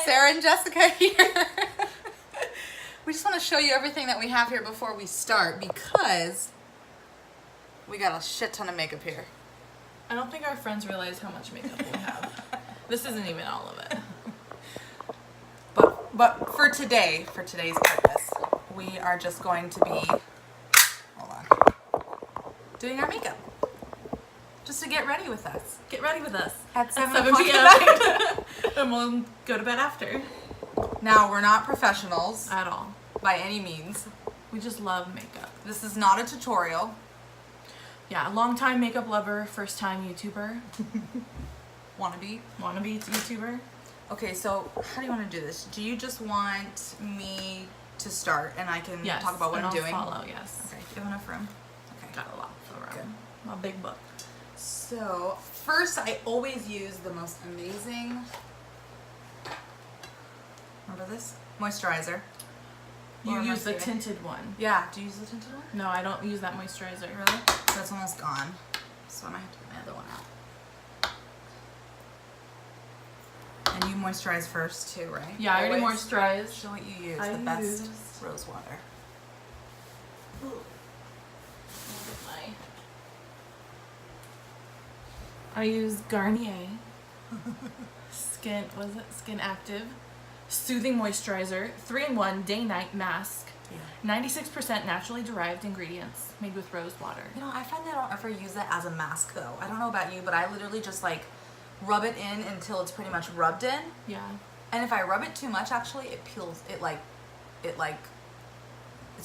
Sarah and Jessica here. We just want to show you everything that we have here before we start because we got a shit ton of makeup here. I don't think our friends realize how much makeup we have. This isn't even all of it. But for today's purpose, we are just going to be, doing our makeup. Just to get ready with us. Get ready with us At 7 7 o'clock p.m. And we'll go to bed after. Now, we're not professionals At all. by any means. We just love makeup. This is not a tutorial. Yeah, long time makeup lover, first time YouTuber. Wannabe. Wannabe YouTuber. Okay, so how do you want to do this? Do you just want me to start and I can Yes, talk about what and I'm I'll doing? follow, yes. Okay, do you have enough room? Okay. Got a lot of room. Good. My big book. So, first I always use the most amazing, remember this? Moisturizer. You Or use the mascara. tinted one. Yeah, do you use the tinted one? No, I don't use that moisturizer. Really? That's almost gone. So I might have to get my other one out. And you moisturize first too, right? Yeah, I already Always. moisturized. Show what you use. I The best used- rose water. I use Garnier Skin Active Soothing Moisturizer 3-in-1 Day-Night Mask. Yeah. 96% naturally derived ingredients made with rose water. You know, I find that I don't ever use that as a mask though. I don't know about you, but I literally just like rub it in until it's pretty much rubbed in. Yeah. And if I rub it too much, actually, it peels. It's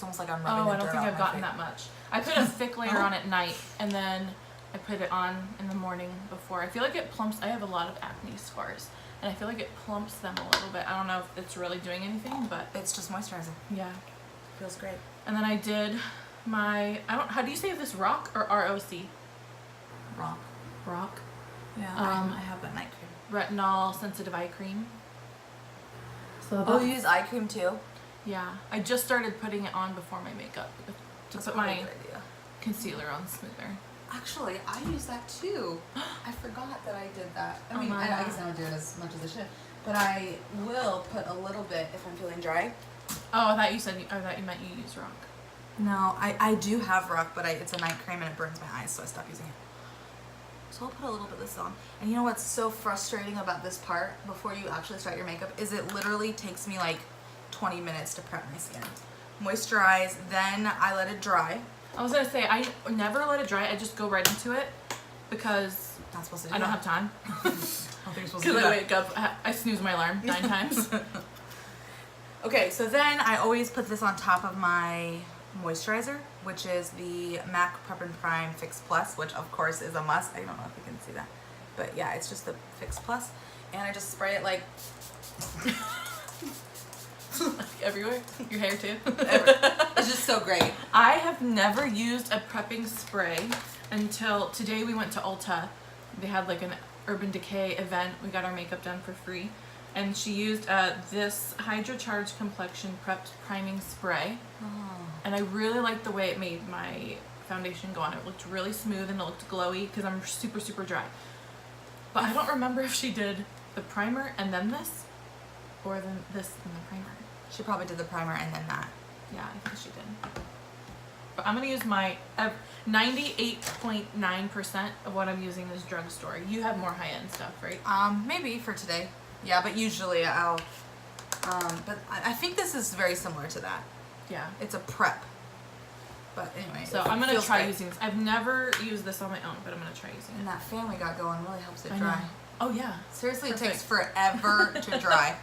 almost like I'm rubbing. Oh, I don't think I've gotten that much. I put a thick layer on at night, and then I put it on in the morning before. I feel like it plumps. I have a lot of acne scars, and I feel like it plumps them a little bit. I don't know if it's really doing anything, but It's just moisturizing. yeah. Feels great. And then I did my how do you say this, rock or ROC? Wrong. Rock. Yeah, I have that night cream. Retinol sensitive eye cream. So Oh, you use eye cream too? yeah, I just started putting it on before my makeup to That's put probably my a good idea. concealer on smoother. Actually, I use that too. I forgot that I did that. I Oh mean, my I God. guess I don't do it as much as I should. But I will put a little bit if I'm feeling dry. Oh, I thought you meant you use rock. No, I do have Rock, but it's a night cream and it burns my eyes, so I stopped using it. So I'll put a little bit of this on. And you know what's so frustrating about this part before you actually start your makeup is it literally takes me like 20 minutes to prep my skin. Moisturize, then I let it dry. I was gonna say I never let it dry. I just go right into it because Not supposed to do I don't that. have time. I don't think you're supposed to Because do I that. wake up, I snooze my alarm 9 times. Okay, so then I always put this on top of my moisturizer, which is the MAC Prep and Prime Fix Plus, which of course is a must. I don't know if you can see that, but yeah, it's just the Fix Plus, and I just spray it like Everywhere. Your hair too. it's just so great. I have never used a prepping spray until today. We went to Ulta. They had like an Urban Decay event. We got our makeup done for free. And she used this Hydra Charge Complexion Prepped Priming Spray. And I really liked the way it made my foundation go on. It looked really smooth and it looked glowy because I'm super, super dry. But I don't remember if she did the primer and then this, or then this and the primer. She probably did the primer and then that. Yeah, I think she did. But I'm going to use my 98.9% of what I'm using is drugstore. You have more high-end stuff, right? Maybe for today. Yeah, but usually I'll, but I think this is very similar to that. Yeah. It's a prep. But anyway. So I'm going to try using this. I've never used this on my own, but I'm going to try using it. And that fan we got going really helps it I dry. know. Oh, yeah. Seriously, Perfect. it takes forever to dry.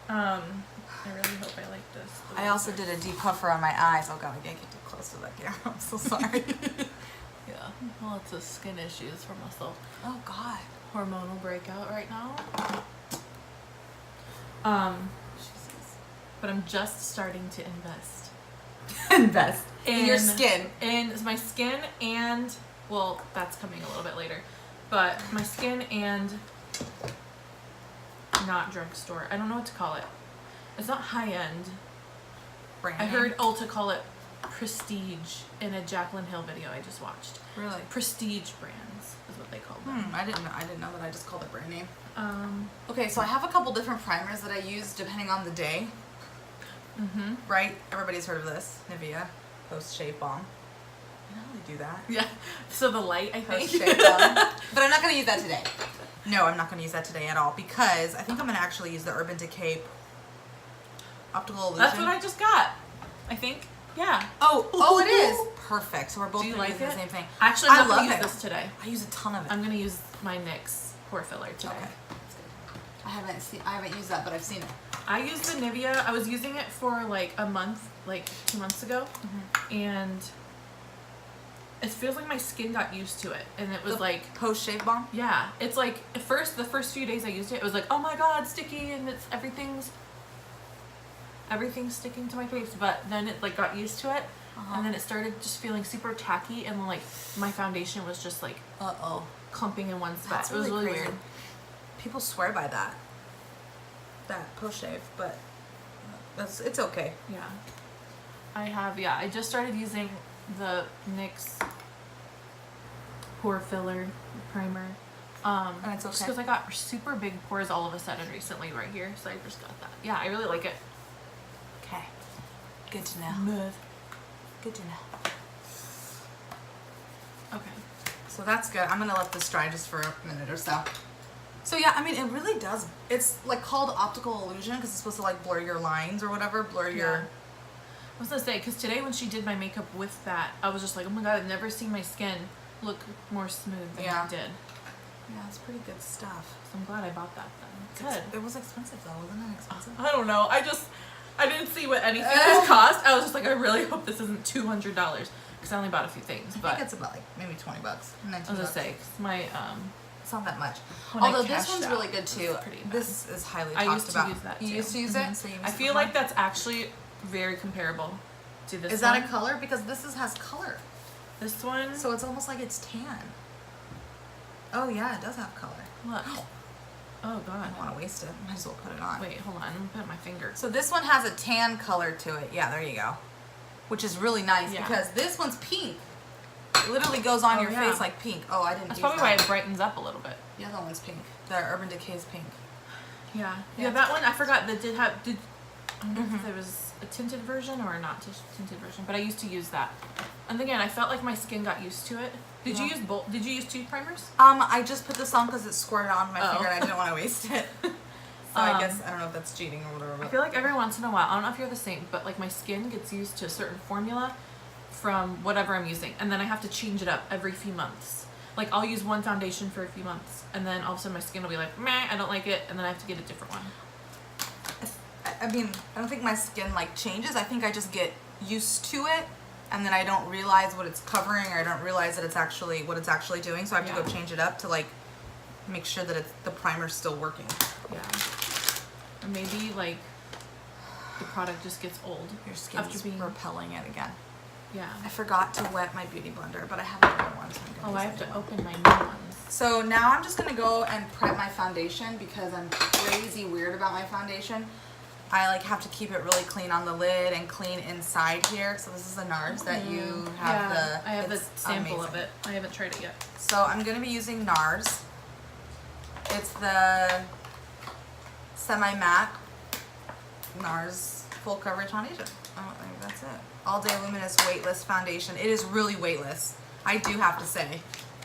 I really hope I like this. I also did a depuffer on my eyes. Oh god, I can't get too close to that camera. I'm so sorry. Yeah. Lots of skin issues for myself. Oh god. Hormonal breakout right now. Jesus. But I'm just starting to invest. Invest in your skin. In my skin and, well, that's coming a little bit later. But my skin and not drugstore. I don't know what to call it. It's not high-end. Branding. I heard Ulta call it prestige in a Jaclyn Hill video I just watched. Really? Prestige brands is what they called them. I didn't know that. I just called it brand name. Um, Okay, so I have a couple different primers that I use depending on the day. Right? Everybody's heard of this. Nivea Post Shave Balm. You know how they do that? yeah. So the light, I think. Post Shave Balm. But I'm not going to use that today. No, I'm not going to use that today at all because I think I'm going to actually use the Urban Decay Optical Illusion. That's what I just got. I think. Yeah. Oh, it is. Perfect. So we're both Do you going to like use it? the same thing. Actually, I'm I not love gonna use it. this today. I use a ton of it. I'm gonna use my NYX pore filler today. Okay. That's good. I haven't used that, but I've seen it. I used the Nivea. I was using it for like a month, like 2 months ago, and it feels like my skin got used to it, and it was like, Post Shave Balm? yeah, it's like at first the first few days I used it, it was like, oh my god, sticky, and it's everything's sticking to my face. But then it like got used to it, and then it started just feeling super tacky, and then like my foundation was just like Uh-oh. clumping in one spot. That's It was really crazy. weird. People swear by that post shave, but it's okay. Yeah. I just started using the NYX pore filler primer. And it's Just okay. because I got super big pores all of a sudden recently right here, so I just got that. Yeah, I really like it. Okay. Good to know. Smooth. Good to know. Okay. So that's good. I'm gonna let this dry just for a minute or so. So yeah, I mean, it really does. It's like called optical illusion because it's supposed to like blur your lines or whatever, blur your. Yeah. I was gonna say, because today when she did my makeup with that, I was just like, oh my god, I've never seen my skin look more smooth than Yeah. it did. Yeah, it's pretty good stuff. So I'm glad I bought that then. Good. It was expensive though, wasn't it expensive? I don't know. I didn't see what anything was cost. I was just like, I really hope this isn't $200 because I only bought a few things. I But think it's about like maybe $20, 19 I was gonna bucks. say, 'cause my It's not that much. when I Although this cashed one's out, really good it was too. pretty bad. This is highly I talked used to about. use that You too. used to use it, so you use I it feel before? like that's actually very comparable to this. Is that one. a color? Because has color. This one? So it's almost like it's tan. Oh yeah, it does have color. Look. Oh I god. don't want to waste it. Might as well put it on. Wait, hold on. I'm gonna put my finger. So this one has a tan color to it. Yeah, there you go. Which is really nice Yeah. because this one's pink. It literally goes on Oh, your yeah. face like pink. Oh, I didn't That's use probably why that. it brightens up a little bit. The other one's pink. The Urban Decay's pink. Yeah. Yeah, Yeah, it's that one I forgot that did have I wonder if there was a tinted version or a not tinted version, but I used to use that. And again, I felt like my skin got used to it. Did you Yeah. use both? Did you use 2 primers? I just put this on because it squirted on my Oh. finger and I didn't want to waste it. So I guess I don't know if that's cheating or whatever. I But feel like every once in a while, I don't know if you're the same, but like my skin gets used to a certain formula from whatever I'm using, and then I have to change it up every few months. Like I'll use one foundation for a few months, and then all of a sudden my skin will be like, meh, I don't like it, and then I have to get a different one. I mean, I don't think my skin like changes. I think I just get used to it, and then I don't realize what it's covering, or I don't realize that it's actually what it's actually doing. So I have to go Yeah. change it up to like make sure that the primer's still working. Yeah. Or maybe like the product just gets old. Your skin After is being- repelling it again. Yeah. I forgot to wet my beauty blender, but I have another one. So I'm gonna Oh, I use have that to one. open my new ones. So now I'm just gonna go and prep my foundation because I'm crazy weird about my foundation. I like have to keep it really clean on the lid and clean inside here. So this is the NARS that you have I have the it's sample of amazing. it. I haven't tried it yet. So I'm gonna be using NARS. It's the semi-matte NARS full coverage foundation. I think that's it. All Day Luminous Weightless Foundation. It is really weightless. I do have to say.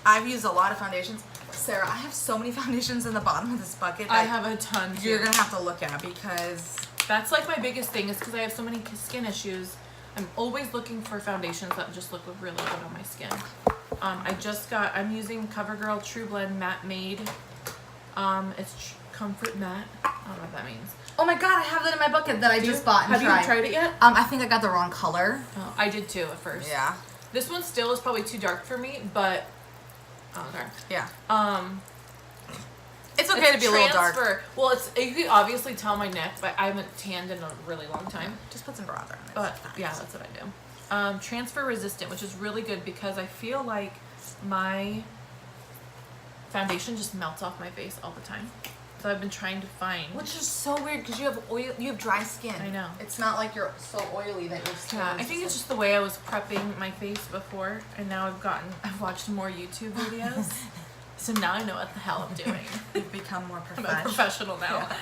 I've used a lot of foundations. Sarah, I have so many foundations in the bottom of this bucket I that have a ton too. you're gonna have to look at because That's like my biggest thing is because I have so many skin issues. I'm always looking for foundations that just look really good on my skin. I'm using CoverGirl True Blend Matte Made. It's Comfort Matte. I don't know what that means. oh my god, I have that in my bucket that I just bought and Have you tried it yet? I think I got the wrong color. Oh, I did too at first. Yeah. This one still is probably too dark for me, but okay. Yeah. It's It's okay to be a little dark. transfer. Well, you can obviously tell my neck, but I haven't tanned in a really long time. Just put some bronzer on it. But yeah, that's what I do. Transfer resistant, which is really good because I feel like my foundation just melts off my face all the time. So I've been trying to find. Which is so weird because you have oil. You have dry skin. I know. It's not like you're so oily that your skin. Yeah, is I think it's like- just the way I was prepping my face before, and now I've watched more YouTube videos, So now I know what the hell I'm doing. You've become more I'm a professional. professional now. Yeah.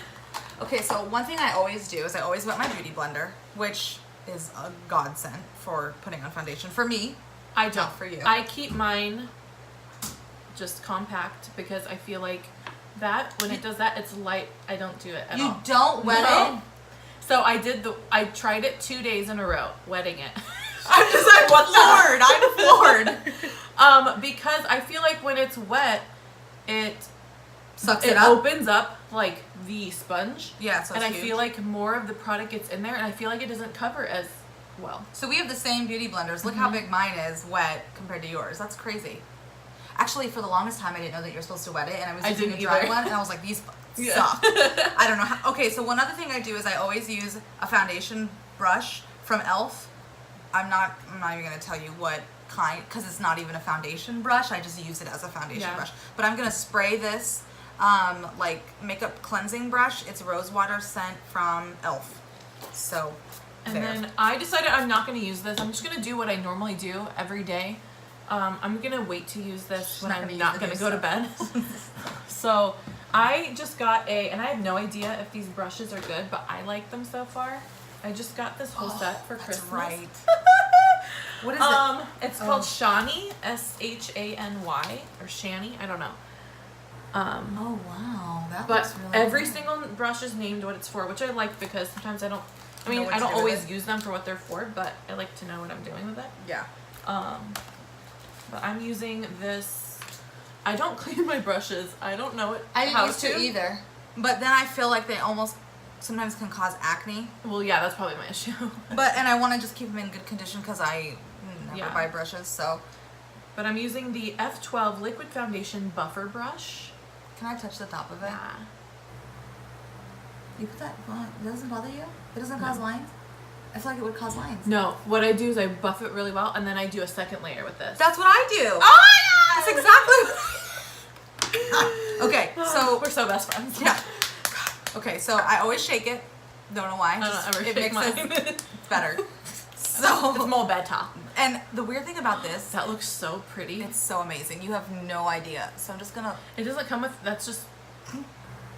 Okay, so one thing I always do is I always wet my beauty blender, which is a godsend for putting on foundation for me. I don't. Not for you. I keep mine just compact because I feel like that when it does that, it's light. I don't do it at all. You don't wet No. it? So I tried it 2 days in a row, wetting it. I'm just like, floored. I'm floored. Because I feel like when it's wet, it Sucks it it up. opens up like the sponge. Yeah, so and it's I huge. feel like more of the product gets in there, and I feel like it doesn't cover as well. So we have the same beauty blenders. Look how big mine is wet compared to yours. That's crazy. Actually, for the longest time, I didn't know that you're supposed to wet it, and I was I using a didn't dry either. one, and I was like, these Yeah. suck. I don't know how. Okay, so one other thing I do is I always use a foundation brush from e.l.f. I'm not even gonna tell you what kind, because it's not even a foundation brush. I just use it as a foundation Yeah. brush. But I'm gonna spray this like makeup cleansing brush. It's rose water scent from e.l.f. So And there. then I decided I'm not going to use this. I'm just going to do what I normally do every day. I'm going to wait to use this when not I'm gonna use not the going new to go to bed. So I just got and I have no idea if these brushes are good, but I like them so far. I just got this whole set for That's Christmas. right. What is it? It's called Shany, Shany, or Shany, I don't know. Oh wow, that But looks really every good. single brush is named what it's for, which I like because sometimes I don't. I Know mean, what I to don't do with always it. use them for what they're for, but I like to know what I'm doing with it. Yeah. But I'm using this. I don't clean my brushes. I don't know it. I didn't how used to either. But then I feel like they almost sometimes can cause acne. Well, yeah, that's probably my issue. And I want to just keep them in good condition because I never Yeah. buy brushes. So But I'm using the F12 Liquid Foundation Buffer Brush. can I touch the top of it? Yeah. You put that. It doesn't bother you? It doesn't cause lines. I feel like it would cause lines. No, what I do is I buff it really well, and then I do a second layer with this. That's what I do. Oh That's exactly. Okay, so we're so best friends. yeah. Okay, so I always shake it. Don't know why. I don't Just- ever it shake makes mine. it better. It's So more better. and the weird thing about this, That looks so pretty. it's so amazing. You have no idea. So I'm just gonna. It doesn't come with. That's just.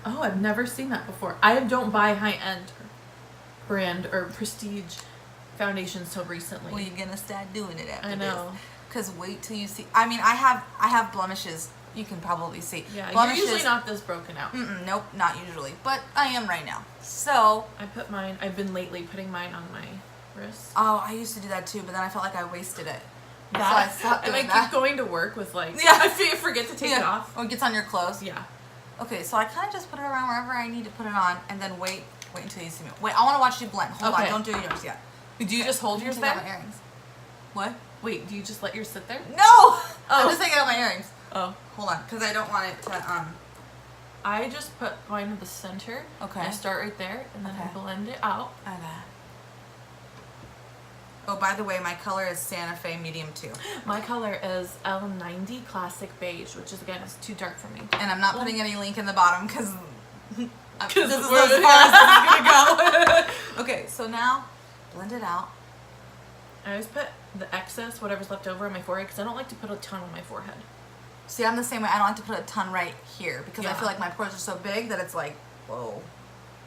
Oh, I've never seen that before. I don't buy high-end brand or prestige foundations till recently. Well, you're gonna start doing it after I know. Cause wait till you see. I mean, I have blemishes. You can probably see. Yeah, blemishes. you're usually not this broken out. Nope, not usually. But I am right now. So. I put mine. I've been lately putting mine on my wrist. Oh, I used to do that too, but then I felt like I wasted it. So I stopped and I doing keep that. going to work with like. Yeah. I forget to take it off. Or it gets on your clothes. Yeah. Okay, so I kind of just put it around wherever I need to put it on, and then wait until you see me. Wait, I want to watch you blend. Hold Okay. on, don't do yours yet. Do you just hold I'm yours gonna take out there? my earrings. What? Wait, do you just let yours sit there? No! I'm just taking out my earrings. Oh. Hold on, because I don't want it to, I just put mine in the center. Okay. I start right there, and then I Okay. blend it out. Okay. Oh, by the way, my color is Santa Fe Medium 2. My color is L90 Classic Beige, which is again, it's too dark for me. And I'm not putting any link in the bottom, because this is as we're- far as this is going to go. Okay, so now, blend it out. I always put the excess, whatever's left over on my forehead, because I don't like to put a ton on my forehead. See, I'm the same way. I don't like to put a ton right here, because I Yeah. feel like my pores are so big that it's like, whoa,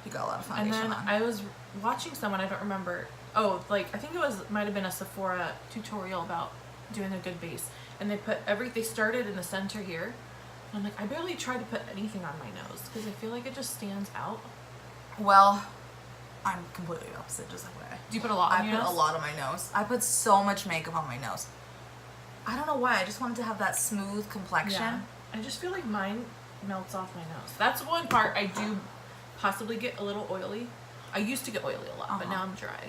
you got a lot of And foundation then on. I was watching someone, I don't remember. Oh, like I think it might have been a Sephora tutorial about doing a good base, and they started in the center here. And I'm like, I barely try to put anything on my nose because I feel like it just stands out. Well, I'm completely opposite, just like way. Do you put a lot I on your put nose? a lot on my nose. I put so much makeup on my nose. I don't know why. I just wanted to have that smooth complexion. Yeah. I just feel like mine melts off my nose. That's one part I do possibly get a little oily. I used to get oily a lot, but Uh-huh. now I'm dry.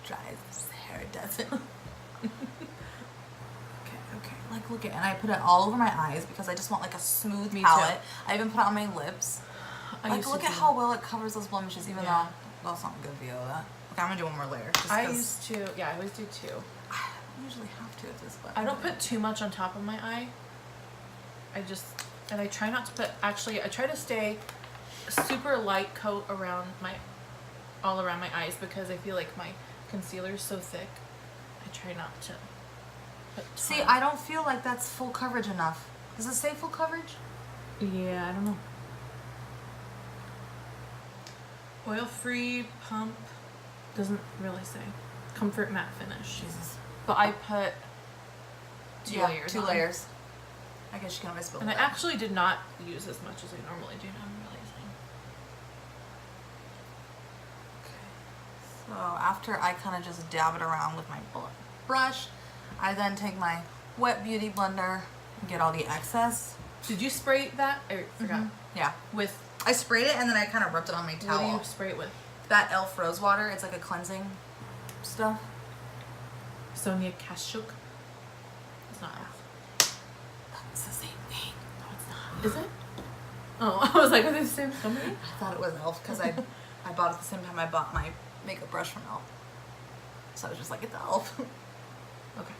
Dry as hair doesn't. Okay. Like, look at it. And I put it all over my eyes because I just want like a smooth Me too. palette. I even put it on my lips. I Like, used look to at do- how well it covers those blemishes, even Yeah. though that's not a good view of that. Okay, I'm gonna do one more layer. Just I 'cause used to, yeah, I always do too. I usually have to at this point. I don't put too much on top of my eye. And I try not to put, actually, I try to stay super light coat all around my eyes because I feel like my concealer is so thick. I try not to put See, ton. I don't feel like that's full coverage enough. Does it say full coverage? Yeah, I don't know. Oil-free pump. Doesn't really say. Comfort matte finish. Jesus. But I put two layers. 2 on. layers. I guess you can always build And I it. actually did not use as much as I normally do now. I'm realizing. So after I kind of just dab it around with my brush, I then take my wet beauty blender and get all the excess. Did you spray that? I forgot. Yeah. With I sprayed it and then I kind of rubbed it on my what towel. do you spray it with? That Elf Rose Water. It's like a cleansing stuff. Sonia Kashuk. It's not Elf. It's the same thing. No, it's not. Is it? Oh, I was like, are they the same company? I thought it was Elf because I bought it at the same time I bought my makeup brush from Elf. So I was just like, it's Elf. Okay.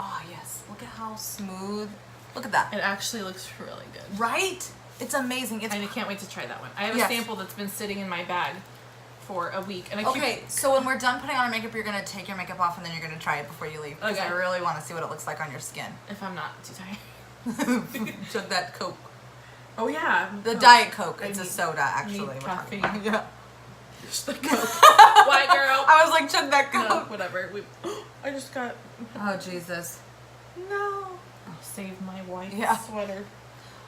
Oh yes. Look at how smooth. Look at that. It actually looks really good. Right? It's amazing. It's I can't wait to try that one. I have Yes. a sample that's been sitting in my bag for a week, and I okay. So when we're done putting on our makeup, you're gonna take your makeup off and then you're gonna try it before you leave. Because Okay. I really want to see what it looks like on your skin. if I'm not too tired. Chug that Coke. Oh yeah, The Coke. Diet Coke. I It's a need- soda, actually. need we're talking caffeine. about. Yeah. Just the Coke. White girl. I was like, chug that Coke. No, whatever. I just got. Oh Jesus. No. Save my white Yeah. sweater.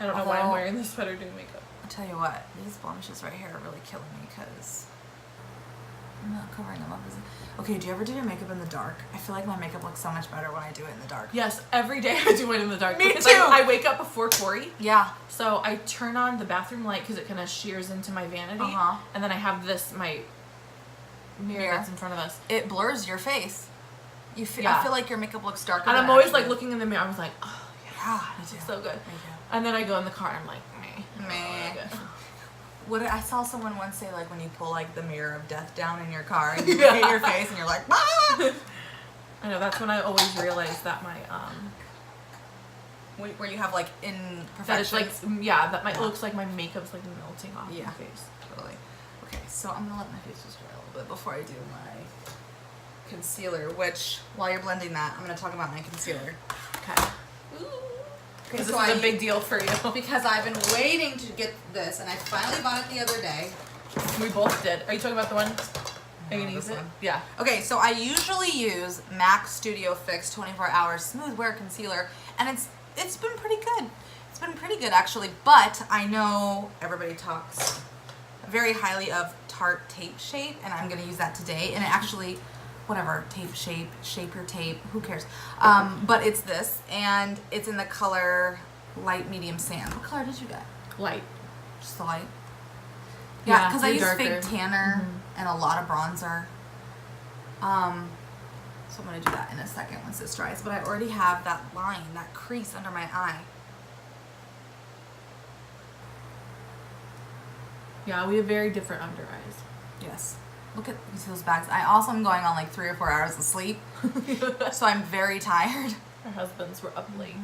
I don't know why I'm Although- wearing this sweater doing makeup. I'll tell you what, these blemishes right here are really killing me because I'm not covering them up. Okay, do you ever do your makeup in the dark? I feel like my makeup looks so much better when I do it in the dark. Yes, every day I do it in the dark. Me because too. I wake up before Corey, Yeah. so I turn on the bathroom light because it kind of shears into my vanity, Uh-huh. and then I have my mirror Mirror. that's in front of us. It blurs your face. I Yeah. feel like your makeup looks darker. And than I'm it always actually like is. looking in the mirror. I was like, oh, Yeah, me too. it's so good. Me too. And then I go in the car. And I'm like, meh. Meh. Oh, What I saw someone once say, like when you pull like the mirror of death down in your car and you Yeah. look at your face and you're like, ah! I know, that's when I always realize that my Where you have like that imperfections. it's like that my Yeah. looks like my makeup's like melting off Yeah. my face. Totally. Okay, so I'm gonna let my face just dry a little bit before I do my concealer. Which, while you're blending that, I'm gonna talk about my concealer. Okay. Okay, This so is a big deal for you. because I've been waiting to get this, and I finally bought it the other day. We both did. Are you talking about the one? Are you gonna use this it? one. Yeah. Okay, so I usually use MAC Studio Fix 24 Hour Smooth Wear Concealer, and it's been pretty good. It's been pretty good actually, but I know everybody talks very highly of Tarte Tape Shape, and I'm gonna use that today. And it actually, whatever, tape shape, shape your tape, who cares? But it's this, and it's in the color light medium sand. What color did you get? Light. Just the light. Yeah, Yeah, because I you're use darker. fake tanner and a lot of bronzer. So I'm gonna do that in a second once this dries. But I already have that line, that crease under my eye. Yeah, we have very different under eyes. Yes. Look at you see those bags. I also am going on like 3 or 4 hours of sleep, so I'm very tired. Our husbands were up late,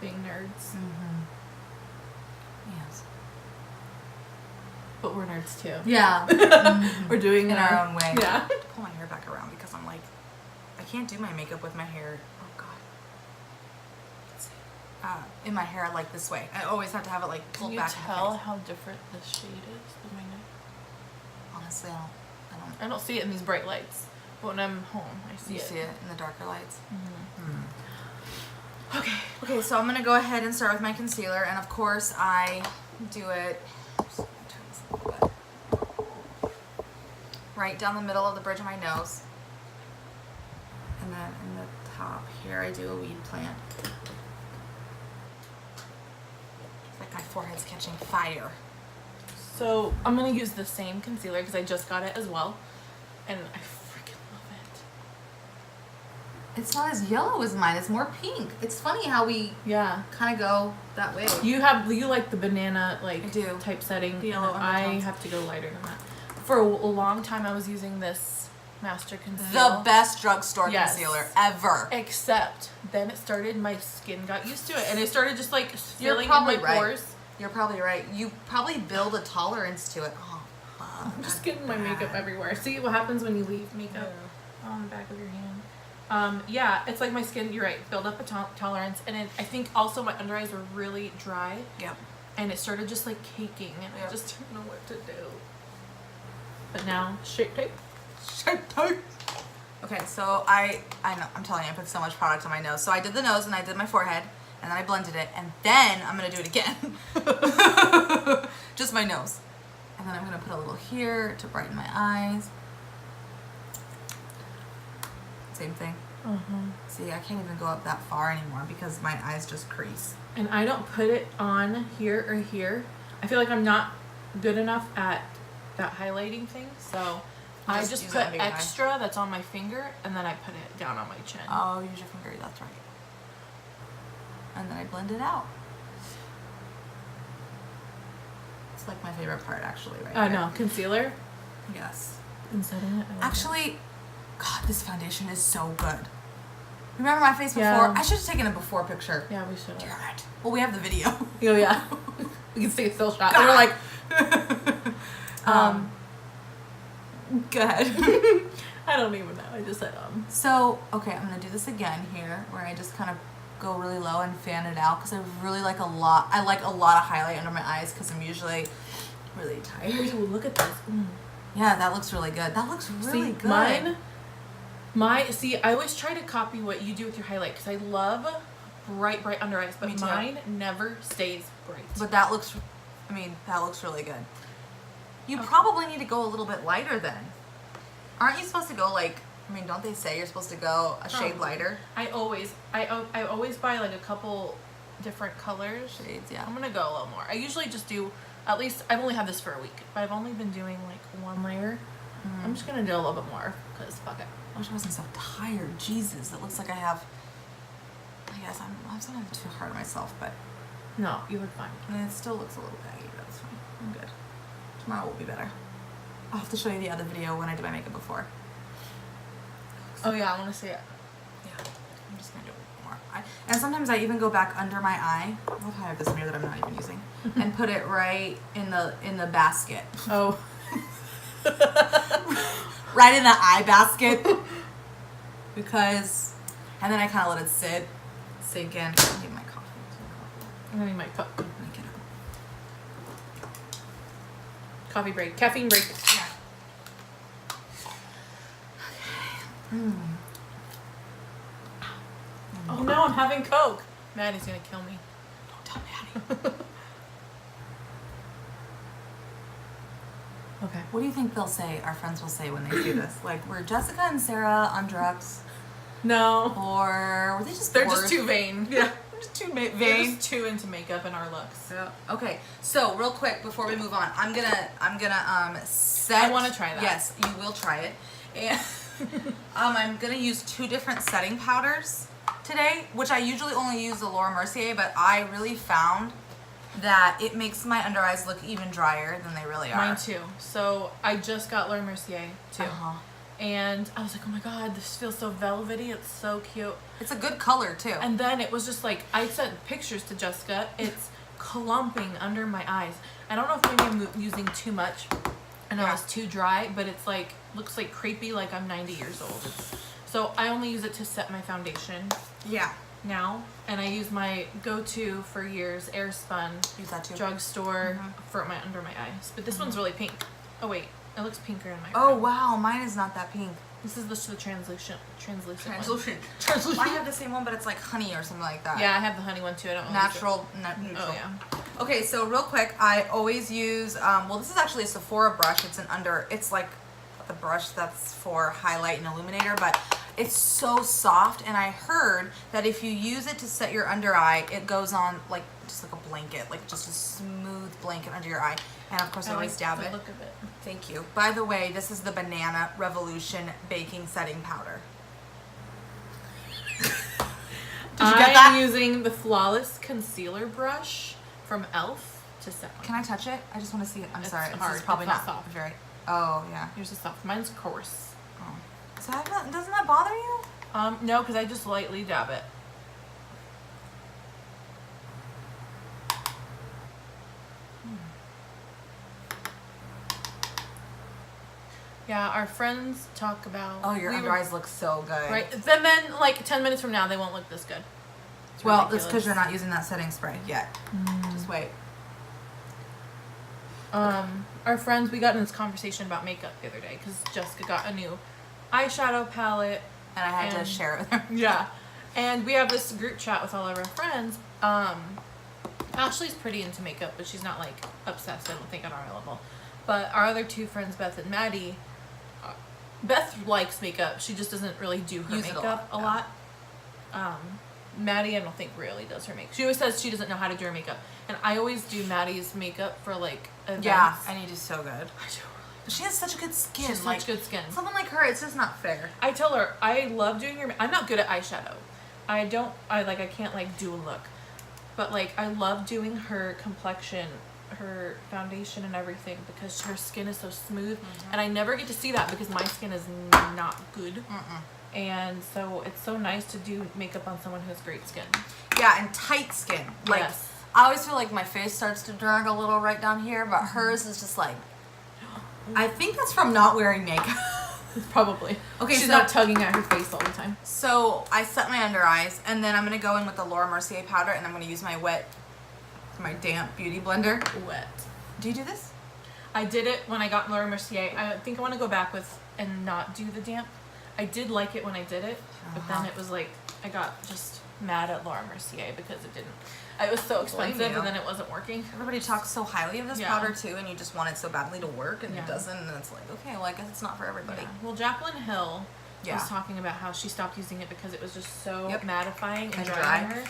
being nerds, Yes. but we're nerds too. Yeah. We're doing In our own way. Yeah. Pull my hair back around because I'm like, I can't do my makeup with my hair. Oh God. Let's see. In my hair like this way. I always have to have it like Can pulled you back. in the tell face. how different this shade is than my neck? Honestly, I don't. I don't see it in these bright lights, but when I'm home, I see You it. see it in the darker lights. Okay. Okay, so I'm gonna go ahead and start with my concealer, and of course I do it. Just gonna turn this a little bit. Right down the middle of the bridge of my nose, and then in the top here I do a weed plant. It's like my forehead's catching fire. So I'm gonna use the same concealer because I just got it as well, and I freaking love it. It's not as yellow as mine. It's more pink. It's funny how we Yeah. kind of go that way. You like the banana like I do. typesetting. The yellow and I undertones. have to go lighter than that. For a long time, I was using this Master Conceal. The best drugstore Yes. concealer ever. Except then it started. My skin got used to it, and it started just like You're filling in probably my right. pores. You're probably right. You probably build a tolerance to it. Oh, fuck. I'm just getting my makeup everywhere. See what happens when you leave makeup on the back of your hand. Yeah, it's like my skin, you're right, build up a tolerance. And I think also my under eyes were really dry. Yep. And it started just like caking. And Yep. I just didn't know what to do. But now, Shape Tape. Shape Tape. Okay, so I know, I'm telling you, I put so much product on my nose. So I did the nose and I did my forehead. And then I blended it. And then I'm going to do it again. Just my nose. And then I'm going to put a little here to brighten my eyes. Same thing. See, I can't even go up that far anymore because my eyes just crease. And I don't put it on here or here. I feel like I'm not good enough at that highlighting thing. So I just use it put under your eye. extra that's on my finger and then I put it down on my chin. Oh, use your finger. That's right. And then I blend it out. It's like my favorite part, actually, right Oh, here. no. Concealer? Yes. And setting it. I like Actually, God, this foundation is so good. Remember my face before? Yeah. I should have taken a before picture. it. Yeah, we should Damn have. it. Well, we have the video. Oh, yeah. We can see a still shot. God. And we're like, Go ahead. I don't even know. I just said, So, okay, I'm going to do this again here, where I just kind of go really low and fan it out, because I really like a lot. I like a lot of highlight under my eyes, because I'm usually really tired. Ooh, look at this. Yeah, that looks really good. That looks really See, good. see, I always try to copy what you do with your highlight, because I love bright under eyes, but Me too. mine never stays bright. But that looks, I mean, that looks really good. You probably need to go a little bit lighter then. Aren't you supposed to go like, I mean, don't they say you're supposed to go a shade lighter? I always buy like a couple different colors. Shades, yeah. I'm gonna go a little more. I usually just do, at least, I've only had this for a week, but I've only been doing like one layer. I'm just gonna do a little bit more, because fuck it. I wish I wasn't so tired. Jesus, it looks like I have, I guess I'm sometimes too hard on myself, but No, you look fine. I mean, it still looks a little baggy, but it's fine. I'm good. Tomorrow will be better. I'll have to show you the other video when I did my makeup before. Oh yeah, I wanna see it. Yeah, I'm just gonna do it more. And sometimes I even go back under my eye. I love how I have this mirror that I'm not even using, and put it right in the basket, Oh. right in the eye basket, because, and then I kind of let it sink in. I need my coffee. I need my cup. Let me get up. Coffee break. Caffeine break. Yeah. Oh no, I'm having Coke. Maddie's gonna kill me. Don't tell Maddie. Okay. What do you think they'll say? Our friends will say when they see this, like, were Jessica and Sarah on drugs, No. or were they just They're bored? just too vain. Yeah, just too They're vain. just too into makeup and our looks. Yeah. Okay, so real quick before we move on, I'm gonna set. I wanna try that. Yes, you will try it, and I'm gonna use 2 different setting powders today, which I usually only use the Laura Mercier, but I really found that it makes my under eyes look even drier than they really are. Mine too. So I just got Laura Mercier too. Uh-huh. And I was like, oh my god, this feels so velvety. It's so cute. It's a good color too. And then it was just like, I sent pictures to Jessica. It's clumping under my eyes. I don't know if maybe I'm using too much. I know Yeah. it's too dry, but it's like, looks like creepy, like I'm 90 years old. So I only use it to set my foundation Yeah. now. And I use my go-to for years, Airspun Use that too. drugstore for my under my eyes. But this one's really pink. Oh wait, it looks pinker in my Oh eye. wow, mine is not that pink. This is the translucent one. Translucent. I have the same one, but it's like honey or something like that. Yeah, I have the honey one too. I don't really use it. Natural, neutral. Oh yeah. Okay, so real quick, I always use, well, this is actually a Sephora brush. It's like the brush that's for highlight and illuminator, but it's so soft. And I heard that if you use it to set your under eye, it goes on like just like a blanket, like just a smooth blanket under your eye. And of course, I always dab the it. look of it. Thank you. By the way, this is the Banana Revolution Baking Setting Powder. Did you get that? I'm using the Flawless Concealer Brush from e.l.f. to set mine. Can I touch it? I just want to see it. I'm It's sorry. This hard. is probably It's not not soft. very. Oh yeah. Here's the soft. Mine's coarse. Oh. So doesn't that bother you? No, because I just lightly dab it. Yeah, our friends talk about. Oh, your under eyes look so good. Right. Then, like 10 minutes from now, they won't look this good. Well, it's because you're not using that setting spray yet. Just wait. Our friends, we got in this conversation about makeup the other day because Jessica got a new eyeshadow palette. And I had to share it with her. Yeah. And we have this group chat with all of our friends. Ashley's pretty into makeup, but she's not like obsessed, I don't think, on our level. But our other two friends, Beth and Maddie, Beth likes makeup. She just doesn't really do her makeup a lot. Maddie, I don't think really does her makeup. She always says she doesn't know how to do her makeup. And I always do Maddie's makeup for like events. Yeah, and you do so good. But she has such a good skin. She has such good skin. Someone like her, it's just not fair. I tell her, I love doing your I'm not good at eyeshadow. I can't like do a look. But like I love doing her complexion, her foundation and everything because her skin is so smooth. And I never get to see that because my skin is not good. And so it's so nice to do makeup on someone who has great skin. Yeah, and tight skin. Like, yes. I always feel like my face starts to drag a little right down here, but hers is just like, I think that's from not wearing makeup. Probably. Okay, she's so, not tugging at her face all the time. So I set my under eyes, and then I'm going to go in with the Laura Mercier powder, and I'm going to use my damp beauty blender. Wet. Do you do this? I did it when I got Laura Mercier. I think I want to go back and not do the damp. I did like it when I did it, but then it was like, I got just mad at Laura Mercier because it was so expensive and then it wasn't working. Everybody talks so highly of this powder too, and you just want it so badly to work, and it doesn't, and it's like, okay, well, I guess it's not for everybody. Yeah. Well, Jacqueline Hill was talking about how she stopped using it because it was just so mattifying and dry on her.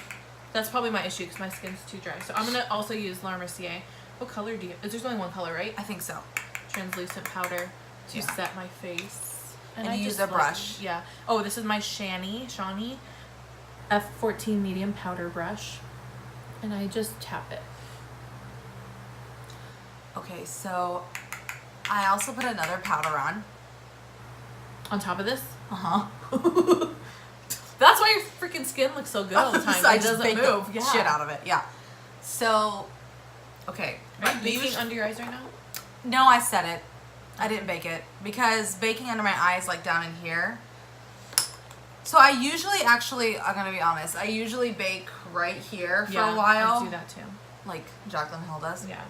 That's probably my issue because my skin's too dry. So I'm going to also use Laura Mercier. What color do you... There's only one color, right? I think so. Translucent powder to set my face. And I use a brush. Yeah. Oh, this is my Shawnee F14 medium powder brush. And I just tap it. Okay, so I also put another powder on. On top of this? Uh-huh. That's why your freaking skin looks so good all the time. So I it just doesn't move. Shit out of it. Yeah. So, okay. Are you baking under your eyes right now? No, I set it. I didn't bake it because baking under my eyes, like down in here. So I usually, I'm gonna be honest, I usually bake right here for a while. I do that too. Like Jacqueline Hill does. Yeah.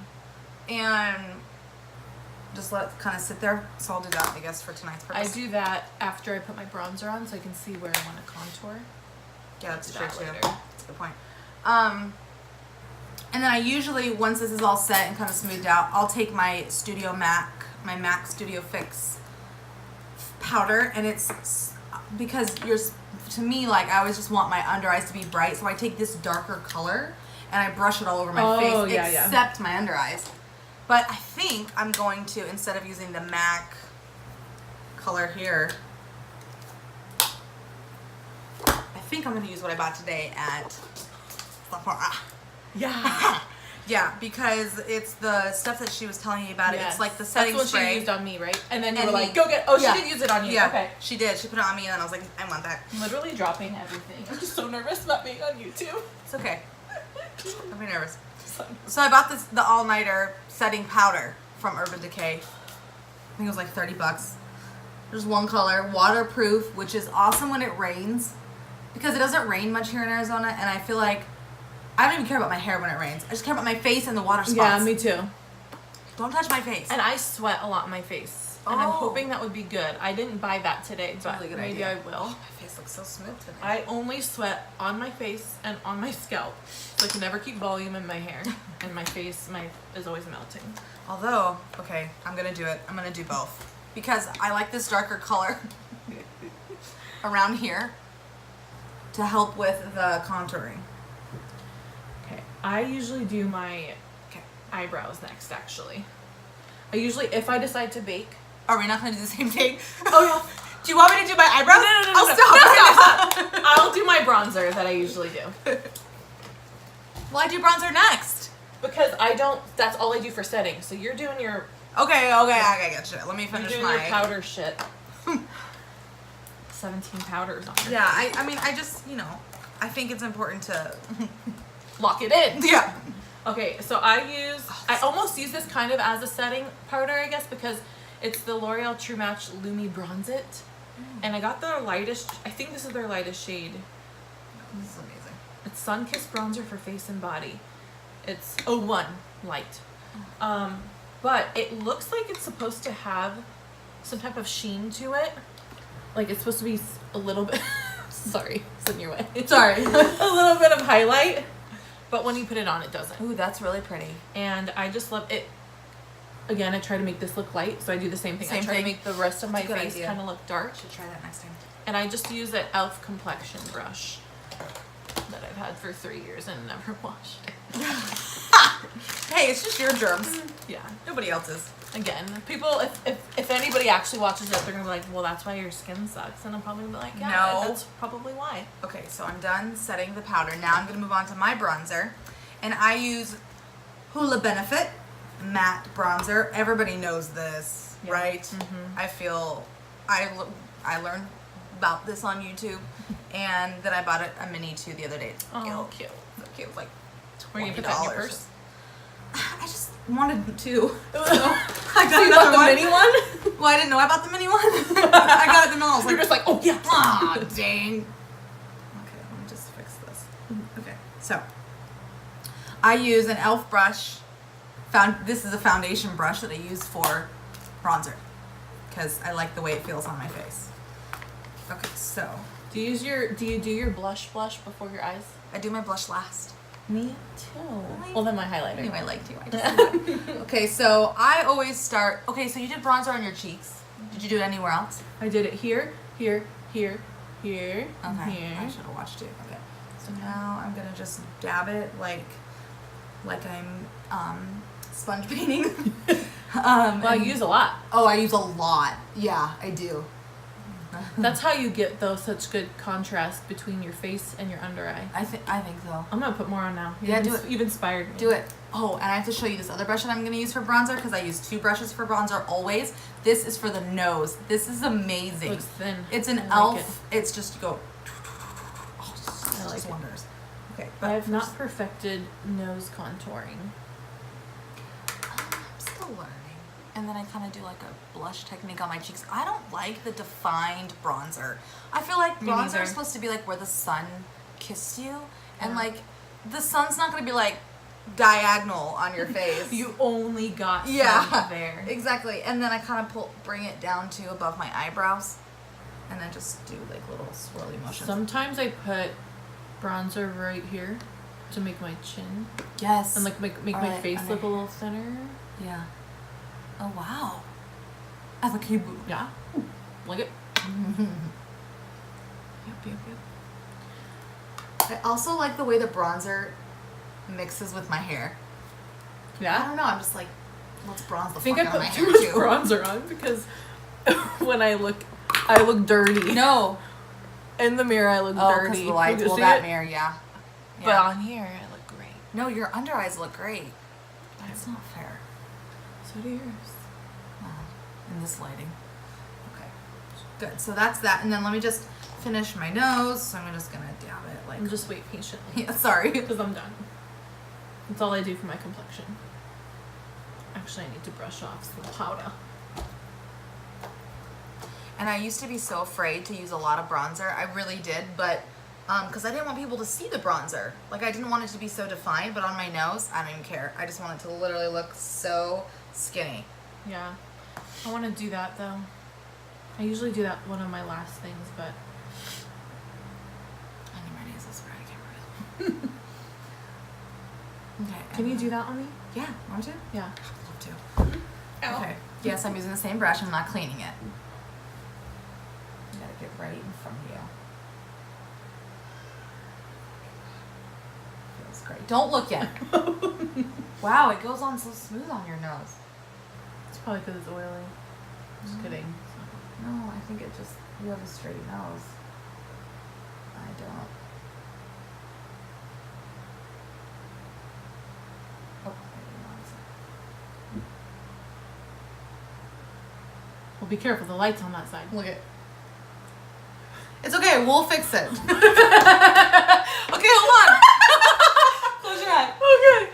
And just let it kind of sit there. So I'll do that, I guess, for tonight's purpose. I do that after I put my bronzer on so I can see where I want to contour. Yeah, that's true too. Later. That's a good point. And then I usually, once this is all set and kind of smoothed out, I'll take my MAC Studio Fix powder, and it's because to me, like, I always just want my under eyes to be bright, so I take this darker color and I brush it all over my face, except my under eyes. But I think I'm going to, instead of using the MAC color here, I think I'm going to use what I bought today at Sephora. Yeah. Yeah, because it's the stuff that she was telling me about. It's like the setting spray. That's what spray. she used on me, right? And then you were like, go get... Oh, she did use it on you. Yeah, okay. She did. She put it on me, and then I was like, I want that. Literally dropping everything. I'm just so nervous about being on YouTube. It's okay. Don't be nervous. So I bought the all-nighter setting powder from Urban Decay. I think it was like $30. There's one color, waterproof, which is awesome when it rains, because it doesn't rain much here in Arizona, and I feel like I don't even care about my hair when it rains. I just care about my face and the water spots. Yeah, me too. Don't touch my face. And I sweat a lot in my face. And I'm hoping that would be good. I didn't buy that today, but really good maybe idea. I will. My face looks so smooth today. I only sweat on my face and on my scalp. So I can never keep volume in my hair. And my face is always melting. Although, okay, I'm going to do it. I'm going to do both. Because I like this darker color around here to help with the contouring. Okay, I usually do my eyebrows next, actually. I usually, if I decide to bake... Are we not going to do the same thing? Oh, yeah. Do you want me to do my eyebrows? No. I'll stop. No. I'll do my bronzer that I usually do. Well, I do bronzer next. Because that's all I do for setting. So you're doing your... Okay, I get you. Let me finish you're doing your powder shit. 17 powders on your face. I mean, I just, I think it's important to... Lock it in. Yeah. Okay, so I almost use this kind of as a setting powder, I guess, because It's the L'Oreal True Match Lumi Bronze It. And I got the lightest, I think this is their lightest shade. This is amazing. It's Sun Kissed Bronzer for face and body. It's 01 light. But it looks like it's supposed to have some type of sheen to it. Like it's supposed to be a little bit, sorry, it's in your way. Sorry. A little bit of highlight. But when you put it on, it doesn't. Ooh, that's really pretty. And I just love it. Again, I try to make this look light, so I do the same thing. I Same try thing. to make the rest of That's my a good face idea. kind of look dark. Should try that next time. And I just use an e.l.f. complexion brush that I've had for 3 years and never washed it. Hey, it's just your germs. Yeah. Nobody else's. Again, people, if anybody actually watches it, they're gonna be like, well, that's why your skin sucks. And I'm probably gonna be like, yeah, No. that's probably why. Okay, so I'm done setting the powder. Now I'm going to move on to my bronzer. And I use Hoola Benefit matte bronzer. Everybody knows this, Yeah. right? Mhm. I feel I learned about this on YouTube, and then I bought a mini too the other day. It's Oh, cute. So cute. It was like Were you gonna put that in your $20. purse? I just wanted to. So I So got you another bought the one. mini one? Well, I didn't know about the mini one. I got it in the middle. I was You're like, just like, oh yeah. ah, dang. Okay, let me just fix this. Okay, so I use an e.l.f. brush. This is a foundation brush that I use for bronzer because I like the way it feels on my face. Okay, so Do you do your blush before your eyes? I do my blush last. Me too. Well, then my highlighter. Anyway, I like to. I just do that. Okay, so I always start. Okay, so you did bronzer on your cheeks. Did you do it anywhere else? I did it here, here, here, here, Okay, here. I should have watched it. Okay, so now I'm gonna just dab it like I'm sponge painting. Well, I use a lot. Oh, I use a lot. Yeah, I do. That's how you get though such good contrast between your face and your under eye. I think so. I'm gonna put more on now. Yeah, do it. You've inspired me. Do it. Oh, and I have to show you this other brush that I'm gonna use for bronzer because I use 2 brushes for bronzer always. This is for the nose. This is amazing. Looks thin. It's an I like e.l.f. It's just go. Oh, I like just it. wonders. Okay, I have not perfected nose contouring. I'm still learning. And then I kind of do like a blush technique on my cheeks. I don't like the defined bronzer. I feel like Me bronzer neither. is supposed to be like where the sun kissed you. And Yeah. like the sun's not going to be like diagonal on your face. You only got some yeah, there. exactly. And then I kind of bring it down to above my eyebrows. And then just do like little swirly motions. Sometimes I put bronzer right here to make my chin yes. and like make Or, my like, face under look a little thinner. Yeah. Oh, wow. I like you. Yeah. Look at. Yep. I also like the way the bronzer mixes with my hair. I Yeah. don't know. I'm just like, let's bronze the I think fuck I out of my put too hair much too. bronzer on because when I look dirty. No. In the mirror, I look Oh, because dirty. the lights. You Well, see that it? mirror, yeah. But Yeah. on here, I look great. No, your under eyes look great. That's not fair. So do yours. In this lighting. Okay. Good. So that's that. And then let me just finish my nose. So I'm just gonna dab it like. And just wait patiently. Yeah. Sorry. Because I'm done. That's all I do for my complexion. Actually, I need to brush off some powder. And I used to be so afraid to use a lot of bronzer. I really did, but because I didn't want people to see the bronzer. Like I didn't want it to be so defined, but on my nose, I don't even care. I just want it to literally look so skinny. Yeah. I want to do that though. I usually do that one of my last things, but I need my nasal spray. I can't remember. Okay. can you do that on me? Yeah. Want to? Yeah. I'd love to. Okay. Yes, I'm using the same brush. I'm not cleaning it. You gotta get right in front of you. Feels great. Don't look yet. Wow, it goes on so smooth on your nose. It's probably because it's oily. Just kidding. No, I think it just, you have a straight nose. I don't. Oh, I didn't notice it. Well, be careful. The light's on that side. Look at. It's okay. We'll fix it. Okay, hold on. Close your eye. Okay.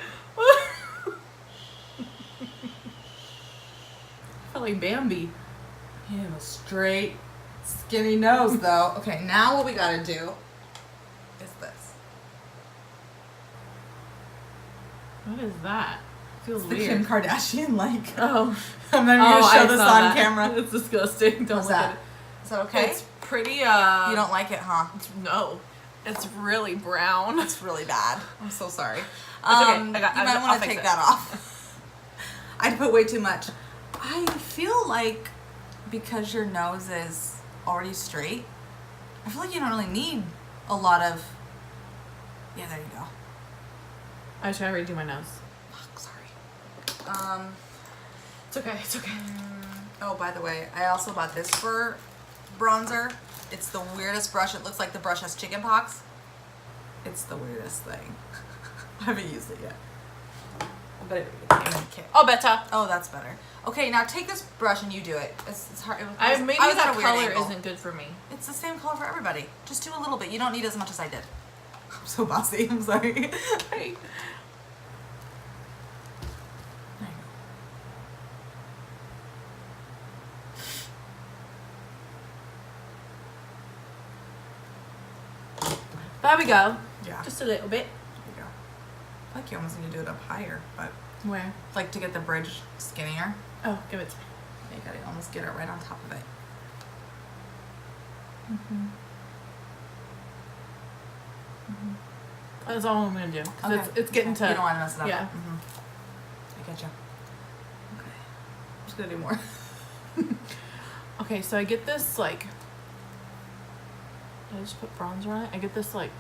Got like Bambi. You have a straight, skinny nose, though. Okay, now what we gotta do is this. What is that? Feels The weird. Kim Kardashian, like. Oh. I'm not even gonna show I this saw on that. camera. It's disgusting. Don't How's look that? at it. Is that okay? It's pretty, You don't like it, huh? no. It's really brown. It's really bad. I'm so sorry. okay. I got- you might I'll want to fix take it. that off. I put way too much. I feel like because your nose is already straight, I feel like you don't really need a lot of. Yeah, there you go. I should redo my nose. Fuck, sorry. It's okay. It's okay. Oh, by the way, I also bought this for bronzer. It's the weirdest brush. It looks like the brush has chicken pox. It's the weirdest thing. I haven't used it yet. But it came in a kit. Oh, better. Oh, that's better. Okay, now take this brush and you do it. It's hard. Maybe I was at that a weird color angle. isn't good for me. It's the same color for everybody. Just do a little bit. You don't need as much as I did. I'm so bossy. I'm sorry. There you Hey. There we go. go. Yeah. Just a little bit. There you go. I feel like you almost need to do it up higher, but Where? like to get the bridge skinnier. Oh, give it to me. You gotta almost get it right on top of it. That's all I'm gonna do. 'Cause Okay. it's getting to. You don't want to mess it up. Yeah. I get you. Okay. I'm just gonna do more. Okay, so I get this like. Did I just put bronzer on it? I get this like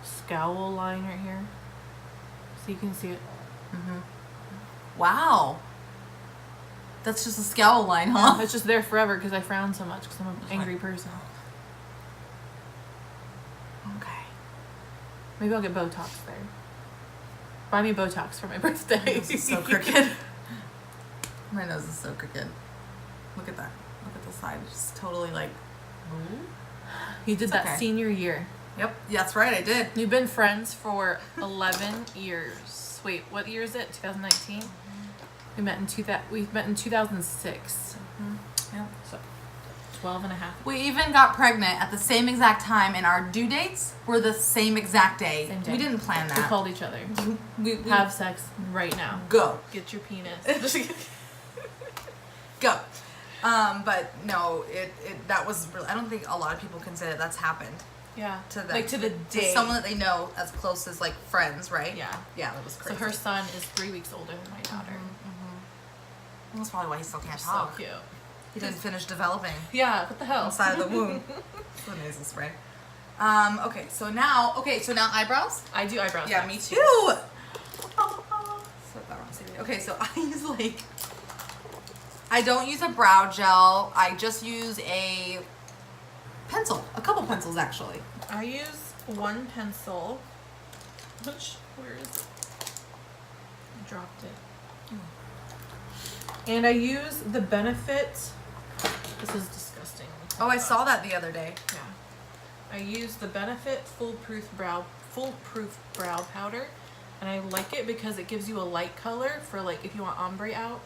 scowl line right here, so you can see it. Wow. That's just a scowl line, huh? It's just there forever because I frown so much because I'm an angry person. Okay. Maybe I'll get Botox there. Buy me Botox for my birthday. My nose is so crooked. My nose is so crooked. Look at that. Look at the side. It's just totally like. You did that okay. senior year. Yep. That's right. I did. We've been friends for 11 years. Wait, what year is it? 2019. We met in 2006. Yep. So 12 and a half. We even got pregnant at the same exact time, and our due dates were the same exact day. Same day. We didn't plan We that. called each other. We Have sex right now. go. Get your penis. Go. But no, it that was really. I don't think a lot of people can say that that's happened Yeah. to them. Like to the day. someone that they know as close as like friends, right? Yeah. Yeah, that was So crazy. her son is 3 weeks older than my daughter. That's probably why he still can't So talk. cute. He didn't finish developing Yeah. What the hell? inside of the womb. It's the nasal spray. Okay, so now eyebrows. I do eyebrows. Yeah, next. me too. Okay, so I use I don't use a brow gel. I just use a pencil. A couple pencils, actually. I use one pencil. Where is it? I dropped it. And I use the Benefit. This is disgusting. Oh, I saw that the other day. Yeah. I use the Benefit Foolproof Brow Powder, and I like it because it gives you a light color for like if you want ombre out.